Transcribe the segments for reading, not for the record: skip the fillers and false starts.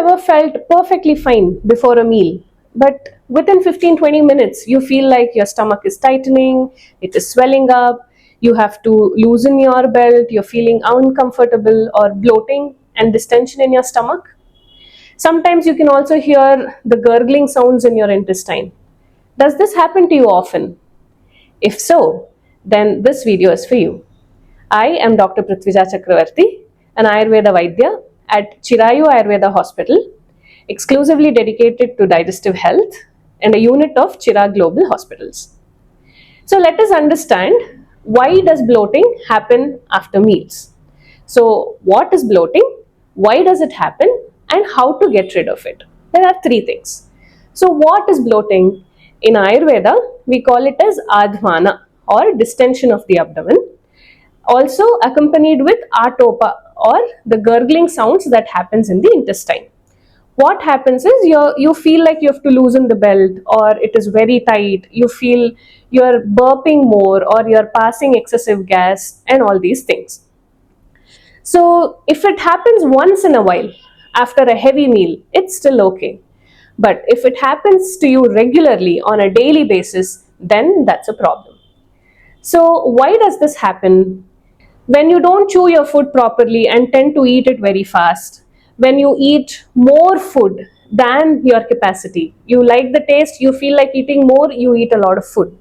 ever felt perfectly fine before a meal, but within 15-20 minutes, you feel like your stomach is tightening, it is swelling up, you have to loosen your belt, you're feeling uncomfortable or bloating and distension in your stomach? Sometimes you can also hear the gurgling sounds in your intestine. Does this happen to you often? If so, then this video is for you. I am Dr. Prithvija Chakravarti, an Ayurveda Vaidya at Chirayu Ayurveda Hospital, exclusively dedicated to digestive health and a unit of Chirag Global Hospitals. So let us understand, why does bloating happen after meals? So what is bloating? Why does it happen? And how to get rid of it? There are three things. So what is bloating? In Ayurveda, we call it as adhvana or distension of the abdomen, also accompanied with atopa or the gurgling sounds that happens in the intestine. What happens is you feel like you have to loosen the belt, or it is very tight, you feel you're burping more, or you're passing excessive gas, and all these things. So if it happens once in a while after a heavy meal, it's still okay. But if it happens to you regularly on a daily basis, then that's a problem. So why does this happen? When you don't chew your food properly and tend to eat it very fast, when you eat more food than your capacity, you like the taste, you feel like eating more, you eat a lot of food.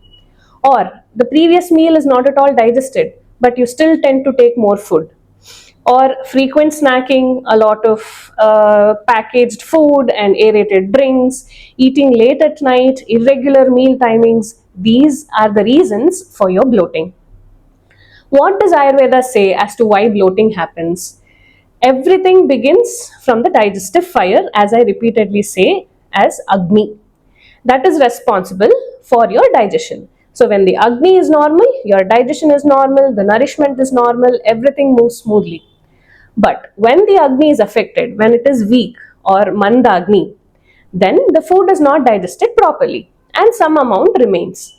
Or the previous meal is not at all digested, but you still tend to take more food. Or frequent snacking, a lot of packaged food and aerated drinks, eating late at night, irregular meal timings, these are the reasons for your bloating. What does Ayurveda say as to why bloating happens? Everything begins from the digestive fire, as I repeatedly say, as Agni. That is responsible for your digestion. So when the Agni is normal, your digestion is normal, the nourishment is normal, everything moves smoothly. But when the Agni is affected, when it is weak or Manda Agni, then the food is not digested properly and some amount remains.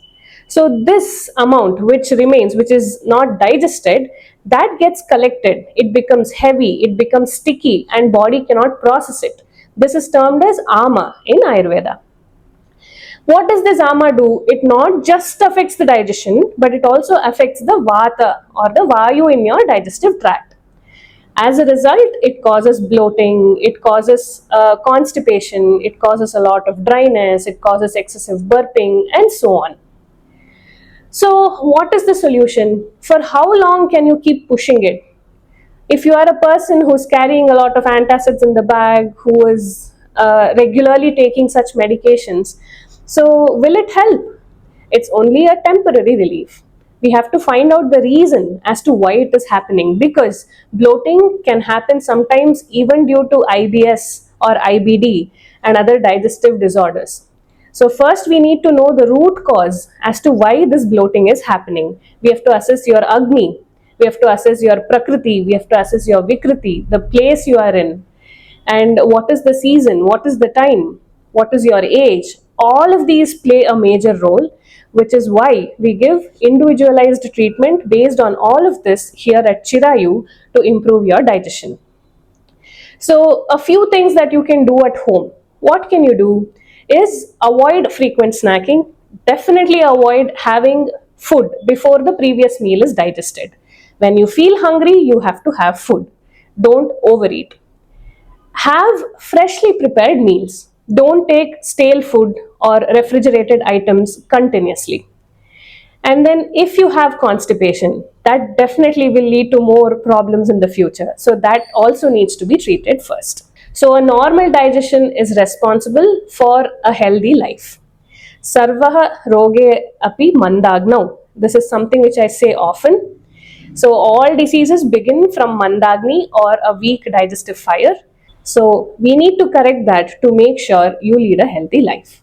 So this amount which remains, which is not digested, that gets collected, it becomes heavy, it becomes sticky, and body cannot process it. This is termed as ama in Ayurveda. What does this ama do? It not just affects the digestion, but it also affects the vata or the vayu in your digestive tract. As a result, it causes bloating, it causes constipation, it causes a lot of dryness, it causes excessive burping, and so on. So what is the solution? For how long can you keep pushing it? If you are a person who's carrying a lot of antacids in the bag, who is regularly taking such medications, so will it help? It's only a temporary relief. We have to find out the reason as to why it is happening, because bloating can happen sometimes even due to IBS or IBD and other digestive disorders. So first we need to know the root cause as to why this bloating is happening. We have to assess your Agni, we have to assess your Prakriti, we have to assess your Vikriti, the place you are in, and what is the season, what is the time, what is your age. All of these play a major role, which is why we give individualized treatment based on all of this here at Chirayu to improve your digestion. So a few things that you can do at home. What can you do is avoid frequent snacking. Definitely avoid having food before the previous meal is digested. When you feel hungry, you have to have food. Don't overeat. Have freshly prepared meals. Don't take stale food or refrigerated items continuously. And then if you have constipation, that definitely will lead to more problems in the future. So that also needs to be treated first. So a normal digestion is responsible for a healthy life. Sarvaha roge api mandagnau. This is something which I say often. So all diseases begin from mandagni or a weak digestive fire. So we need to correct that to make sure you lead a healthy life.